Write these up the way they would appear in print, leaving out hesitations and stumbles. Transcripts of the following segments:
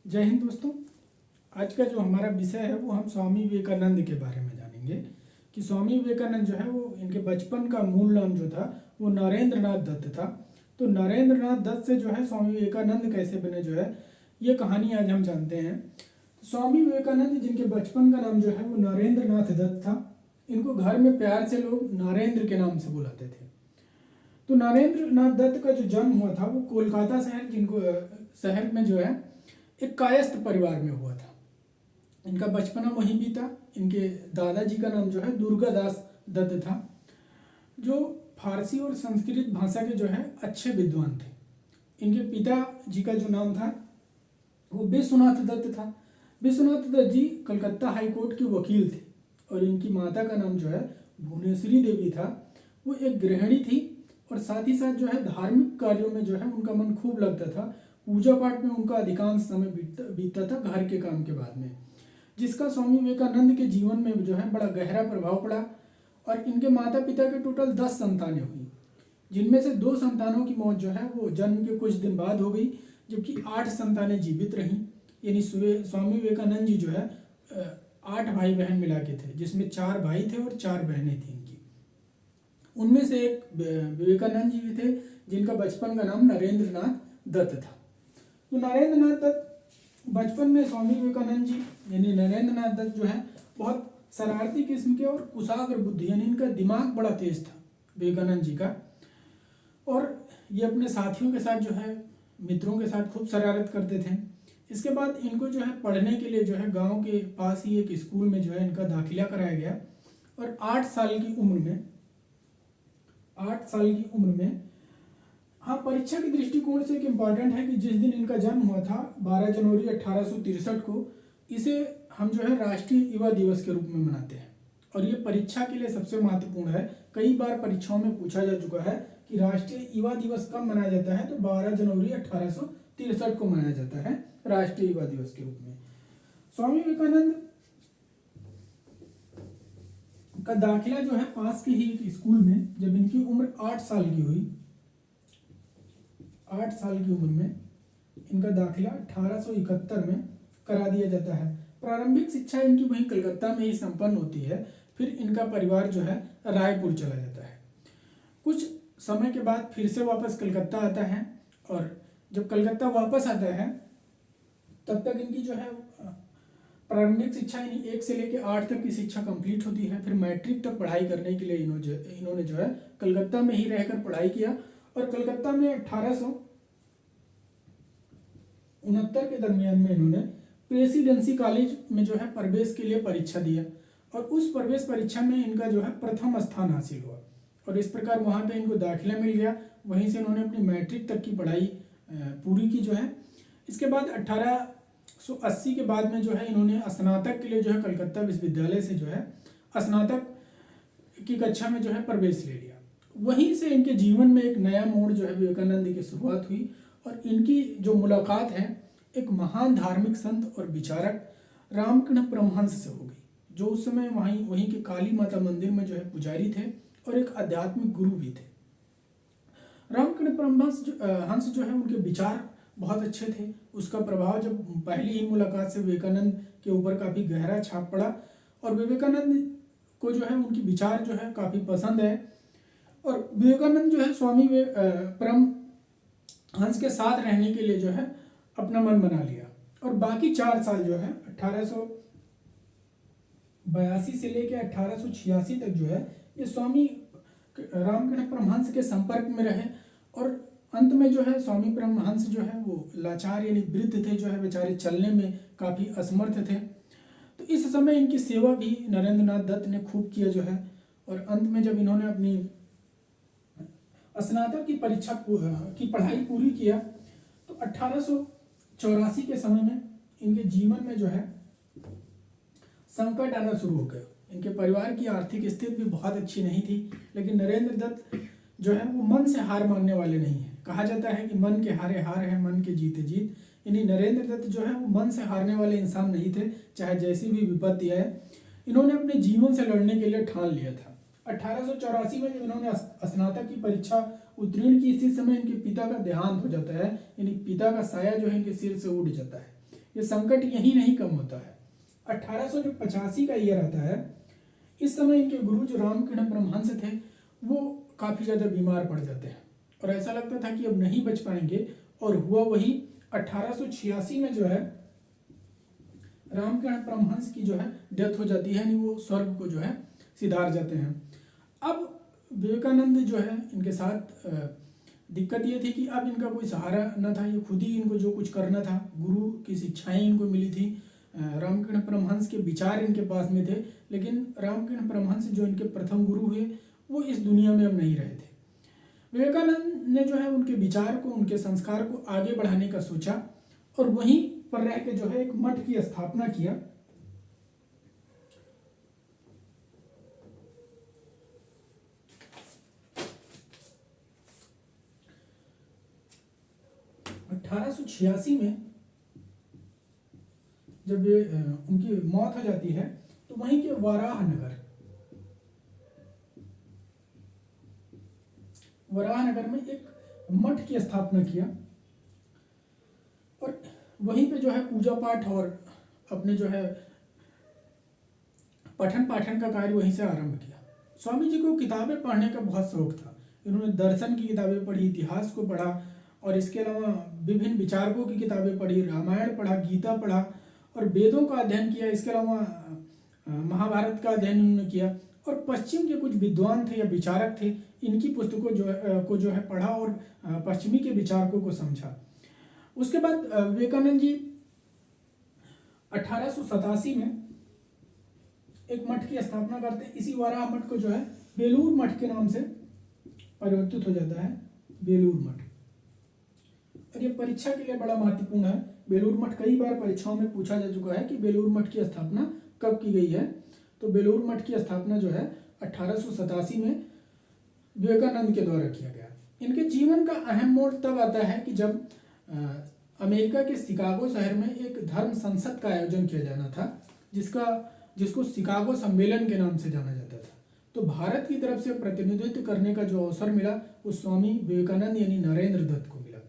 जय हिंद दोस्तों। आज का जो हमारा विषय है वो हम स्वामी विवेकानंद के बारे में जानेंगे कि स्वामी विवेकानंद जो है वो इनके बचपन का मूल नाम जो था वो नरेंद्र नाथ दत्त था। तो नरेंद्र नाथ दत्त से जो है स्वामी विवेकानंद कैसे बने जो है ये कहानी आज हम जानते हैं। स्वामी विवेकानंद जिनके बचपन का नाम जो है वो नरेंद्र नाथ दत्त था। इनको घर में प्यार से लोग नरेंद्र के नाम से बुलाते थे। तो नरेंद्र नाथ दत्त का जो जन्म हुआ था वो कोलकाता शहर में जो है एक कायस्थ परिवार में हुआ था। इनका बचपना वहीं बीता। इनके दादाजी का नाम जो है दुर्गादास दत्त था, जो फारसी और संस्कृत भाषा के जो है अच्छे विद्वान थे। इनके पिताजी का जो नाम था वो विश्वनाथ दत्त था। विश्वनाथ दत्त जी कलकत्ता हाई कोर्ट के वकील थे और इनकी माता का नाम जो है भुवनेश्वरी देवी था। वो एक गृहिणी थी और साथ ही साथ जो है धार्मिक कार्यों में जो है उनका मन खूब लगता था। पूजा पाठ में उनका अधिकांश समय बीतता था घर के काम के बाद में, जिसका स्वामी विवेकानंद के जीवन में जो है बड़ा गहरा प्रभाव पड़ा। और इनके माता पिता के टोटल 10 संतानें हुई, जिनमें से 2 संतानों की मौत जो है वो जन्म के कुछ दिन बाद हो गई, जबकि 8 संतानें जीवित रहीं। यानी स्वामी विवेकानंद जी जो है 8 भाई बहन मिला के थे, जिसमें 4 भाई थे और 4 बहनें थी इनकी। उनमें से एक विवेकानंद जी भी थे जिनका बचपन का नाम नरेंद्र नाथ दत्त था। तो नरेंद्र नाथ दत्त बचपन में स्वामी विवेकानंद जी यानी नरेंद्र नाथ दत्त जो है बहुत शरारती किस्म के और कुशाग्र बुद्धि, यानी इनका दिमाग बड़ा तेज था विवेकानंद जी का। और ये अपने साथियों के साथ जो है मित्रों के साथ खूब शरारत करते थे। इसके बाद इनको जो है पढ़ने के लिए जो है गांव के पास ही एक स्कूल में जो है इनका दाखिला कराया गया। और 8 साल की उम्र में हाँ, परीक्षा के दृष्टिकोण से एक इम्पॉर्टेंट है कि जिस दिन इनका जन्म हुआ था 12 जनवरी 1863 को, इसे हम जो है राष्ट्रीय युवा दिवस के रूप में मनाते हैं। और ये परीक्षा के लिए सबसे महत्वपूर्ण है। कई बार परीक्षाओं में पूछा जा चुका है कि राष्ट्रीय युवा दिवस कब मनाया जाता है, तो 12 जनवरी 1863 को मनाया जाता है राष्ट्रीय युवा दिवस के रूप में। स्वामी विवेकानंद का दाखिला जो है पास के ही एक स्कूल में जब इनकी उम्र 8 साल की हुई, 8 साल की उम्र में इनका दाखिला 1871 में करा दिया जाता है। प्रारंभिक शिक्षा इनकी वहीं कलकत्ता में ही संपन्न होती है। फिर इनका परिवार जो है रायपुर चला जाता है। कुछ समय के बाद फिर से वापस कलकत्ता आता है और जब कलकत्ता वापस आता है तब तक इनकी जो है प्रारंभिक शिक्षा यानी 1 से लेकर 8 तक की शिक्षा कंप्लीट होती है। फिर मैट्रिक तक पढ़ाई करने के लिए इन्होंने जो है कलकत्ता में ही रहकर पढ़ाई किया। और कलकत्ता में 1869 के दरमियान में इन्होंने प्रेसिडेंसी कॉलेज में जो है प्रवेश के लिए परीक्षा दिया और उस प्रवेश परीक्षा में इनका जो है प्रथम स्थान हासिल हुआ और इस प्रकार वहाँ पे इनको दाखिला मिल गया। वहीं से इन्होंने अपनी मैट्रिक तक की पढ़ाई पूरी की जो है। इसके बाद 1880 के बाद में जो है इन्होंने स्नातक के लिए जो है कलकत्ता विश्वविद्यालय से जो है स्नातक की कक्षा में जो है प्रवेश ले लिया। वहीं से इनके जीवन में एक नया मोड़ जो है विवेकानंद की शुरुआत हुई और इनकी जो मुलाकात है एक महान धार्मिक संत और विचारक रामकृष्ण परमहंस से हो गई, जो उस समय वहीं के काली माता मंदिर में जो है पुजारी थे और एक आध्यात्मिक गुरु भी थे। रामकृष्ण परमहंस जो है उनके विचार बहुत अच्छे थे। उसका प्रभाव जब पहली ही मुलाकात से विवेकानंद के ऊपर काफ़ी गहरा छाप पड़ा और विवेकानंद को जो है उनकी विचार जो है काफ़ी पसंद है। और विवेकानंद जो है स्वामी परमहंस के साथ रहने के लिए जो है अपना मन बना लिया और बाकी 4 साल जो है 1882 से लेकर 1886 तक जो है ये स्वामी रामकृष्ण परमहंस के संपर्क में रहे। और अंत में जो है स्वामी परमहंस जो है वो लाचार यानी वृद्ध थे, जो है बेचारे चलने में काफ़ी असमर्थ थे। तो इस समय इनकी सेवा भी नरेंद्र नाथ दत्त ने खूब किया जो है। और अंत में जब इन्होंने अपनी स्नातक की परीक्षा की पढ़ाई पूरी किया तो 1884 के समय में इनके जीवन में जो है संकट आना शुरू हो गया। इनके परिवार की आर्थिक स्थिति भी बहुत अच्छी नहीं थी, लेकिन नरेंद्र दत्त जो है वो मन से हार मानने वाले नहीं हैं। कहा जाता है कि मन के हारे हार है, मन के जीते जीत। यानी नरेंद्र दत्त जो है वो मन से हारने वाले इंसान नहीं थे, चाहे जैसी भी विपत्ति आए। इन्होंने अपने जीवन से लड़ने के लिए ठान लिया था। 1884 में जब इन्होंने स्नातक की परीक्षा उत्तीर्ण की, इसी समय इनके पिता का देहांत हो जाता है, यानी पिता का साया जो है इनके सिर से उड़ जाता है। ये संकट यहीं नहीं कम होता है। 1885 का ईयर आता है, इस समय इनके गुरु जो रामकृष्ण परमहंस थे वो काफ़ी ज़्यादा बीमार पड़ जाते हैं और ऐसा लगता था कि अब नहीं बच पाएंगे, और हुआ वही। 1886 में जो है रामकृष्ण परमहंस की जो है डेथ हो जाती है, यानी वो स्वर्ग को जो है सिधार जाते हैं। अब विवेकानंद जो है इनके साथ दिक्कत ये थी कि अब इनका कोई सहारा न था, ये खुद ही इनको जो कुछ करना था, गुरु की शिक्षाएं इनको मिली थी, रामकृष्ण परमहंस के विचार इनके पास में थे, लेकिन रामकृष्ण परमहंस जो इनके प्रथम गुरु हुए वो इस दुनिया में अब नहीं रहे थे। विवेकानंद ने जो है उनके विचार को, उनके संस्कार को आगे बढ़ाने का सोचा और वहीं पर रह के जो है एक मठ की स्थापना किया। अठारह में जब उनकी मौत हो जाती है तो वहीं के वराहनगर में एक मठ की स्थापना किया और वहीं पे जो है पूजा पाठ और अपने जो है पठन पाठन का कार्य वहीं से आरंभ किया। स्वामी जी को किताबें पढ़ने का बहुत शौक था। इन्होंने दर्शन की किताबें पढ़ी, इतिहास को पढ़ा और इसके अलावा विभिन्न विचारकों की किताबें पढ़ी, रामायण पढ़ा, गीता पढ़ा और वेदों का अध्ययन किया। इसके अलावा महाभारत का अध्ययन उन्होंने किया और पश्चिम के कुछ विद्वान थे या विचारक थे, इनकी पुस्तकों को जो है पढ़ा और पश्चिमी के विचारकों को समझा। उसके बाद विवेकानंद जी 1887 में एक मठ की स्थापना करते हैं। इसी वाराह मठ को जो है बेलूर मठ के नाम से परिवर्तित हो जाता है, बेलूर मठ। और ये परीक्षा के लिए बड़ा महत्वपूर्ण है। बेलूर मठ कई बार परीक्षाओं में पूछा जा चुका है कि बेलूर मठ की स्थापना कब की गई है। तो बेलूर मठ की स्थापना जो है 1887 में विवेकानंद के द्वारा किया गया। इनके जीवन का अहम मोड़ तब आता है कि जब अमेरिका के शिकागो शहर में एक धर्म संसद का आयोजन किया जाना था, जिसको शिकागो सम्मेलन के नाम से जाना जाता था। तो भारत की तरफ से प्रतिनिधित्व करने का जो अवसर मिला वो स्वामी विवेकानंद यानी नरेंद्र दत्त को मिला।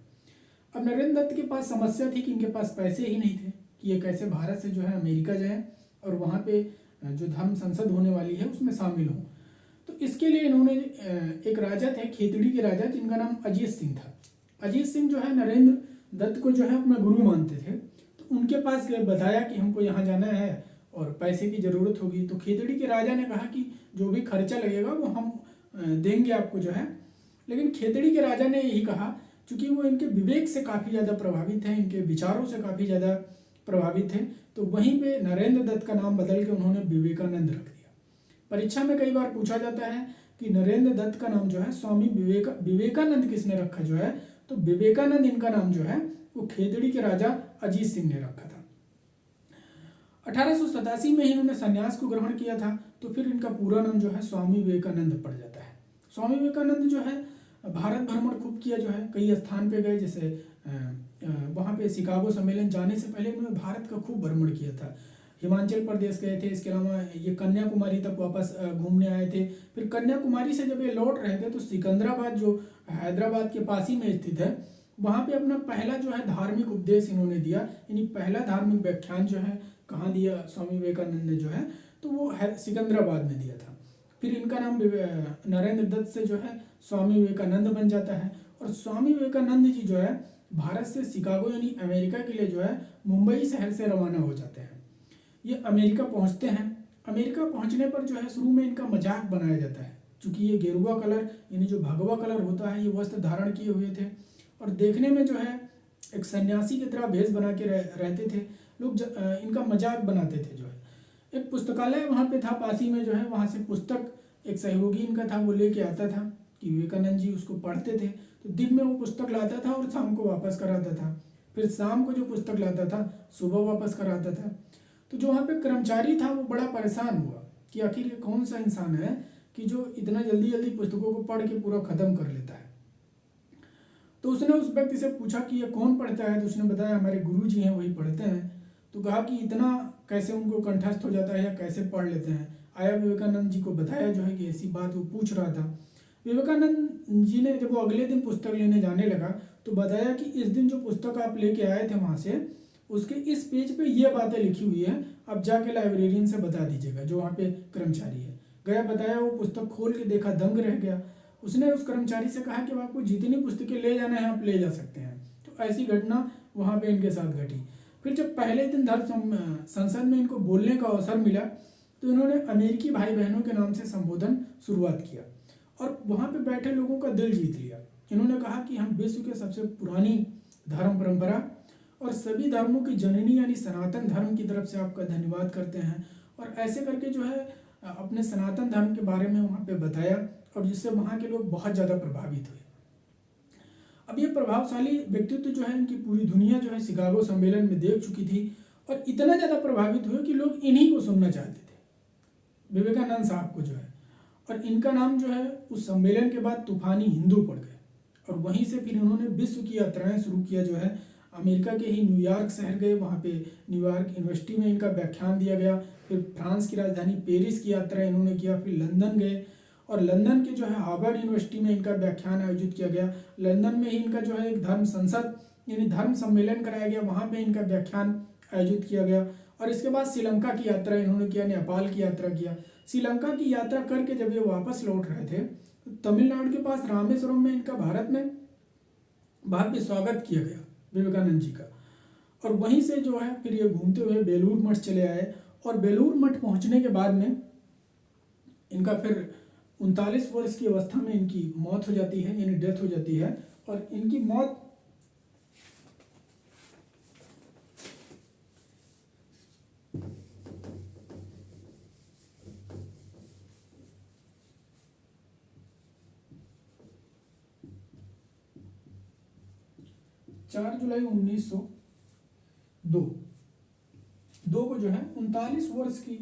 अब नरेंद्र दत्त के पास समस्या थी कि इनके पास पैसे ही नहीं थे कि ये कैसे भारत से जो है अमेरिका जाएं और वहाँ पे जो धर्म संसद होने वाली है उसमें शामिल हों। तो इसके लिए इन्होंने एक राजा थे, खेतड़ी के राजा, जिनका नाम अजीत सिंह था। अजीत सिंह जो है नरेंद्र दत्त को जो है अपना गुरु मानते थे। तो उनके पास गए, बताया कि हमको यहाँ जाना है और पैसे की ज़रूरत होगी। तो खेतड़ी के राजा ने कहा कि जो भी खर्चा लगेगा वो हम देंगे आपको जो है। लेकिन खेतड़ी के राजा ने यही कहा, चूँकि वो इनके विवेक से काफ़ी ज़्यादा प्रभावित थे, इनके विचारों से काफ़ी ज़्यादा प्रभावित थे, तो वहीं पे नरेंद्र दत्त का नाम बदल के उन्होंने विवेकानंद रख दिया। परीक्षा में कई बार पूछा जाता है कि नरेंद्र दत्त का नाम जो है स्वामी विवेकानंद किसने रखा जो है, तो विवेकानंद इनका नाम जो है वो खेतड़ी के राजा अजीत सिंह ने रखा था। 1887 में ही इन्होंने संन्यास को ग्रहण किया था। तो फिर इनका पूरा नाम जो है स्वामी विवेकानंद पड़ जाता है। स्वामी विवेकानंद जो है भारत भ्रमण खूब किया जो है, कई स्थान पे गए, जैसे वहाँ पे शिकागो सम्मेलन जाने से पहले उन्होंने भारत का खूब भ्रमण किया था। हिमाचल प्रदेश गए थे, इसके अलावा ये कन्याकुमारी तक वापस घूमने आए थे। फिर कन्याकुमारी से जब ये लौट रहे थे तो सिकंदराबाद जो हैदराबाद के पास ही में स्थित है, वहाँ पे अपना पहला जो है धार्मिक उपदेश इन्होंने दिया। यानी पहला धार्मिक व्याख्यान जो है कहाँ दिया स्वामी विवेकानंद ने जो है, तो वो सिकंदराबाद में दिया था। फिर इनका नाम नरेंद्र दत्त से जो है स्वामी विवेकानंद बन जाता है। और स्वामी विवेकानंद जी जो है भारत से शिकागो यानी अमेरिका के लिए जो है मुंबई शहर से रवाना हो जाते हैं। ये अमेरिका पहुंचते हैं। अमेरिका पहुंचने पर जो है शुरू में इनका मजाक बनाया जाता है, क्योंकि ये गेरुआ कलर यानी जो भगवा कलर होता है ये वस्त्र धारण किए हुए थे और देखने में जो है एक सन्यासी की तरह भेष बना के रहते थे। लोग इनका मजाक बनाते थे जो है। एक पुस्तकालय वहाँ पे था पासी में जो है, वहाँ से पुस्तक एक सहयोगी इनका था वो लेके आता था कि विवेकानंद जी उसको पढ़ते थे। तो दिन में वो पुस्तक लाता था और शाम को वापस कराता था। फिर शाम को जो पुस्तक लाता था सुबह वापस कराता था। तो जो वहाँ पे कर्मचारी था वो बड़ा परेशान हुआ कि आखिर ये कौन सा इंसान है कि जो इतना जल्दी जल्दी पुस्तकों को पढ़ के पूरा ख़त्म कर लेता है। तो उसने उस व्यक्ति से पूछा कि ये कौन पढ़ता है, तो उसने बताया हमारे गुरु जी हैं वही पढ़ते हैं। तो कहा कि इतना कैसे उनको कंठस्थ हो जाता है या कैसे पढ़ लेते हैं। आया विवेकानंद जी को बताया जो है कि ऐसी बात वो पूछ रहा था। विवेकानंद जी ने जब वो अगले दिन पुस्तक लेने जाने लगा तो बताया कि इस दिन जो पुस्तक आप लेके आए थे वहाँ से, उसके इस पेज पे ये बातें लिखी हुई है, अब जाके लाइब्रेरियन से बता दीजिएगा जो वहाँ पे कर्मचारी है। गया बताया, वो पुस्तक खोल के देखा, दंग रह गया। उसने उस कर्मचारी से कहा कि आपको जितनी पुस्तकें ले जाना है आप ले जा सकते हैं। तो ऐसी घटना वहाँ पे इनके साथ घटी। फिर जब पहले दिन धर्म संसद में इनको बोलने का अवसर मिला तो इन्होंने अमेरिकी भाई बहनों के नाम से संबोधन शुरुआत किया और वहाँ पे बैठे लोगों का दिल जीत लिया। इन्होंने कहा कि हम विश्व के सबसे पुरानी धर्म परंपरा और सभी धर्मों की जननी यानी सनातन धर्म की तरफ से आपका धन्यवाद करते हैं। और ऐसे करके जो है अपने सनातन धर्म के बारे में वहाँ पे बताया और जिससे वहाँ के लोग बहुत ज़्यादा प्रभावित हुए। अब ये प्रभावशाली व्यक्तित्व जो है इनकी पूरी दुनिया जो है शिकागो सम्मेलन में देख चुकी थी और इतना ज़्यादा प्रभावित हुए कि लोग इन्हीं को सुनना चाहते थे, विवेकानंद साहब को जो है। और इनका नाम जो है उस सम्मेलन के बाद तूफानी हिंदू पड़ गए और वहीं से फिर इन्होंने विश्व की यात्राएं शुरू किया। जो है अमेरिका के ही न्यूयॉर्क शहर गए, वहाँ पे न्यूयॉर्क यूनिवर्सिटी में इनका व्याख्यान दिया गया। फिर फ्रांस की राजधानी पेरिस की यात्रा इन्होंने किया, फिर लंदन गए और लंदन के जो है हार्वर्ड यूनिवर्सिटी में इनका व्याख्यान आयोजित किया गया। लंदन में ही इनका जो है एक धर्म संसद यानी धर्म सम्मेलन कराया गया, वहाँ पे इनका व्याख्यान आयोजित किया गया। और इसके बाद श्रीलंका की यात्रा इन्होंने किया, नेपाल की यात्रा किया। श्रीलंका की यात्रा करके जब ये वापस लौट रहे थे तो तमिलनाडु के पास रामेश्वरम में इनका भारत में भव्य स्वागत किया गया विवेकानंद जी का। और वहीं से जो है फिर ये घूमते हुए बेलूर मठ चले आए और बेलूर मठ पहुंचने के बाद में इनका फिर 39 वर्ष की अवस्था में इनकी मौत हो जाती है, यानी डेथ हो जाती है। और इनकी मौत चार जुलाई 1902 को जो है 39 वर्ष की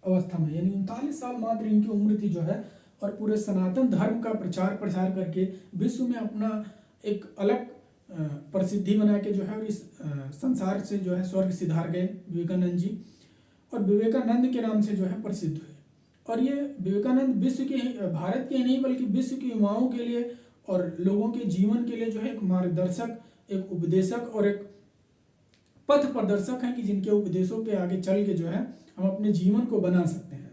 अवस्था में, यानी 39 साल मात्र इनकी उम्र थी जो है, और पूरे सनातन धर्म का प्रचार प्रसार करके विश्व में अपना एक अलग प्रसिद्धि बना के जो है और इस संसार से जो है स्वर्ग सिधार गए विवेकानंद जी। और विवेकानंद के नाम से जो है प्रसिद्ध हुए। और ये विवेकानंद विश्व के भारत के नहीं बल्कि विश्व के युवाओं के लिए और लोगों के जीवन के लिए जो है एक मार्गदर्शक, एक उपदेशक और एक पथ प्रदर्शक हैं कि जिनके उपदेशों के आगे चल के जो है हम अपने जीवन को बना सकते हैं।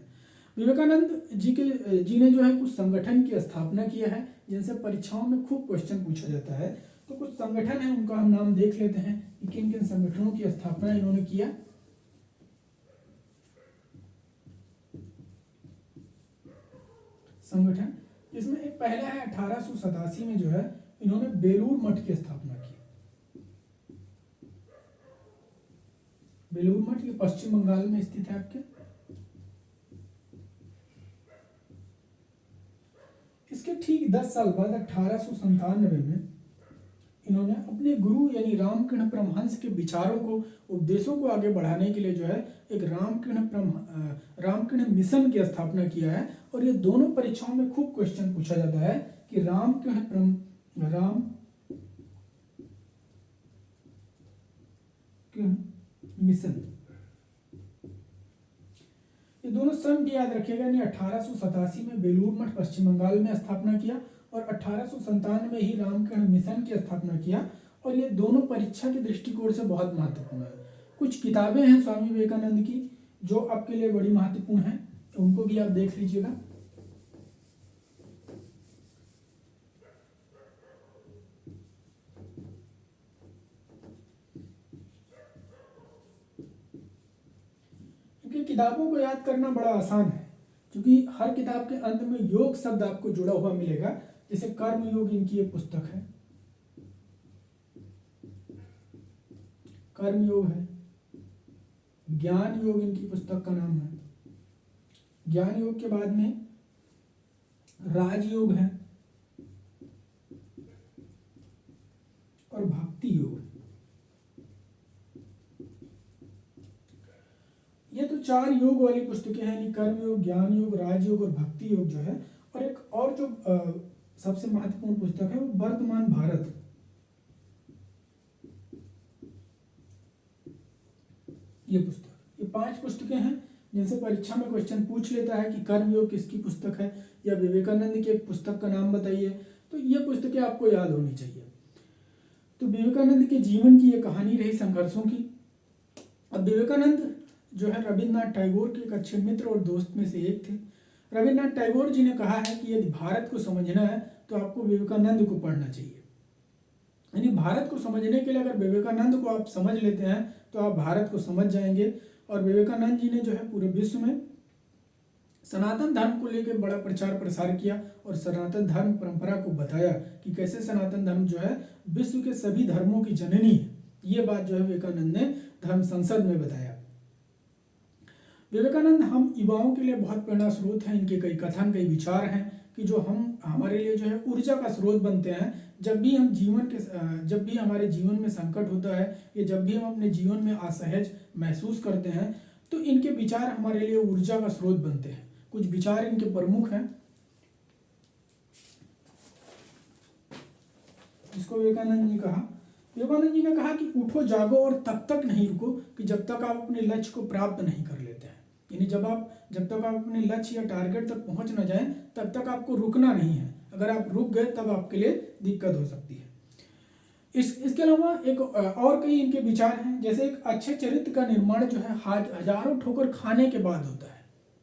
विवेकानंद जी ने जो है कुछ संगठन की स्थापना किया है जिनसे परीक्षाओं में खूब क्वेश्चन पूछा जाता है। तो कुछ संगठन है उनका हम नाम देख लेते हैं कि किन किन संगठनों की स्थापना इन्होंने किया। संगठन इसमें एक पहला है 1887 में जो है इन्होंने बेलूर मठ की स्थापना की। बेलूर मठ ये पश्चिम बंगाल में स्थित है आपके। इसके ठीक 10 साल बाद 1897 में इन्होंने अपने गुरु यानी रामकृष्ण परमहंस के विचारों को, उपदेशों को आगे बढ़ाने के लिए जो है एक रामकृष्ण मिशन की स्थापना किया है। और ये दोनों परीक्षाओं में खूब क्वेश्चन पूछा जाता है कि रामकृष्ण मिशन, ये दोनों सन भी याद रखिएगा। 1887 में बेलूर मठ पश्चिम बंगाल में स्थापना किया और 1897 में ही रामकृष्ण मिशन की स्थापना किया। और ये दोनों परीक्षा के दृष्टिकोण से बहुत महत्वपूर्ण है। कुछ किताबें हैं स्वामी विवेकानंद की जो आपके लिए बड़ी महत्वपूर्ण हैं, तो उनको भी आप देख लीजिएगा। क्योंकि किताबों को याद करना बड़ा आसान है, क्योंकि हर किताब के अंत में योग शब्द आपको जुड़ा हुआ मिलेगा। जैसे कर्म योग इनकी एक पुस्तक है, कर्म योग है। ज्ञान योग इनकी पुस्तक का नाम है। ज्ञान योग के बाद में राजयोग है और भक्ति योग। ये तो 4 योग वाली पुस्तकें हैं, यानी कर्म योग, ज्ञान योग, राजयोग और भक्ति योग जो है। और एक और जो सबसे महत्वपूर्ण पुस्तक है वो वर्तमान भारत। ये पुस्तक, ये 5 पुस्तकें हैं जिनसे परीक्षा में क्वेश्चन पूछ लेता है कि कर्मयोग किसकी पुस्तक है या विवेकानंद की एक पुस्तक का नाम बताइए। तो ये पुस्तकें आपको याद होनी चाहिए। तो विवेकानंद के जीवन की ये कहानी रही संघर्षों की। अब विवेकानंद जो है रविन्द्रनाथ टैगोर के एक अच्छे मित्र और दोस्त में से एक थे। रविन्द्रनाथ टैगोर जी ने कहा है कि यदि भारत को समझना है तो आपको विवेकानंद को पढ़ना चाहिए। यानी भारत को समझने के लिए अगर विवेकानंद को आप समझ लेते हैं तो आप भारत को समझ जाएंगे। और विवेकानंद जी ने जो है पूरे विश्व में सनातन धर्म को लेकर बड़ा प्रचार प्रसार किया और सनातन धर्म परंपरा को बताया कि कैसे सनातन धर्म जो है विश्व के सभी धर्मों की जननी है। ये बात जो है विवेकानंद ने धर्म संसद में बताया। विवेकानंद हम युवाओं के लिए बहुत प्रेरणा स्रोत हैं। इनके कई कथन, कई विचार हैं कि जो हमारे लिए जो है ऊर्जा का स्रोत बनते हैं। जब भी हमारे जीवन में संकट होता है या जब भी हम अपने जीवन में असहज महसूस करते हैं तो इनके विचार हमारे लिए ऊर्जा का स्रोत बनते हैं। कुछ विचार इनके प्रमुख हैं जिसको विवेकानंद जी ने कहा कि उठो जागो और तब तक नहीं रुको कि जब तक आप अपने लक्ष्य को प्राप्त नहीं कर लेते हैं। यानी जब तक आप अपने लक्ष्य या टारगेट तक पहुंच न जाएं तब तक आपको रुकना नहीं है। अगर आप रुक गए तब आपके लिए दिक्कत हो सकती है। इसके अलावा एक और कई इनके विचार हैं, जैसे एक अच्छे चरित्र का निर्माण जो है हजारों ठोकर खाने के बाद होता है।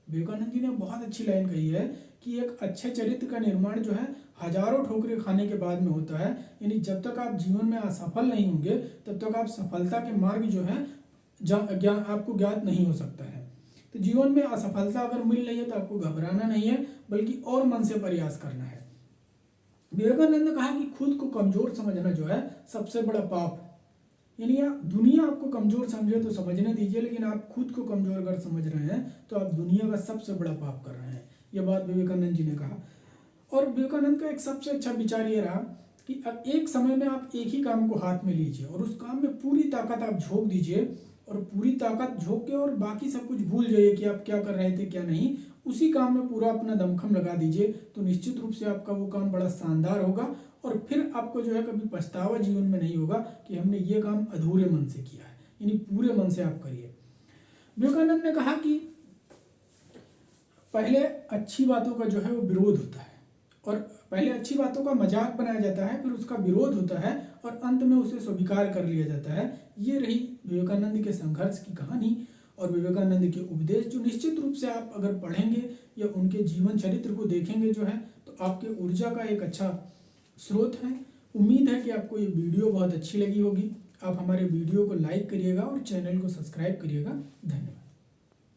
विवेकानंद जी ने बहुत अच्छी लाइन कही है कि एक अच्छे चरित्र का निर्माण जो है हजारों ठोकरें खाने के बाद में होता है। यानी जब तक आप जीवन में असफल नहीं होंगे तब तक आप सफलता के मार्ग जो है आपको ज्ञात नहीं हो सकता है। तो जीवन में असफलता अगर मिल रही है तो आपको घबराना नहीं है बल्कि और मन से प्रयास करना है। विवेकानंद ने कहा कि खुद को कमजोर समझना जो है सबसे बड़ा पाप। यानी दुनिया आपको कमजोर समझे तो समझने दीजिए, लेकिन आप खुद को कमजोर अगर समझ रहे हैं तो आप दुनिया का सबसे बड़ा पाप कर रहे हैं। यह बात विवेकानंद जी ने कहा। और विवेकानंद का एक सबसे अच्छा विचार ये रहा कि अब एक समय में आप एक ही काम को हाथ में लीजिए और उस काम में पूरी ताकत आप झोंक दीजिए और पूरी ताकत झोंक के और बाकी सब कुछ भूल जाइए कि आप क्या कर रहे थे क्या नहीं। उसी काम में पूरा अपना दमखम लगा दीजिए तो निश्चित रूप से आपका वो काम बड़ा शानदार होगा और फिर आपको जो है कभी पछतावा जीवन में नहीं होगा कि हमने ये काम अधूरे मन से किया है। यानी पूरे मन से आप करिए। विवेकानंद ने कहा कि पहले अच्छी बातों का जो है वो विरोध होता है और पहले अच्छी बातों का मजाक बनाया जाता है, फिर उसका विरोध होता है और अंत में उसे स्वीकार कर लिया जाता है। ये रही विवेकानंद के संघर्ष की कहानी और विवेकानंद के उपदेश, जो निश्चित रूप से आप अगर पढ़ेंगे या उनके जीवन चरित्र को देखेंगे जो है तो आपके ऊर्जा का एक अच्छा स्रोत है। उम्मीद है कि आपको ये वीडियो बहुत अच्छी लगी होगी। आप हमारे वीडियो को लाइक करिएगा और चैनल को सब्सक्राइब करिएगा। धन्यवाद।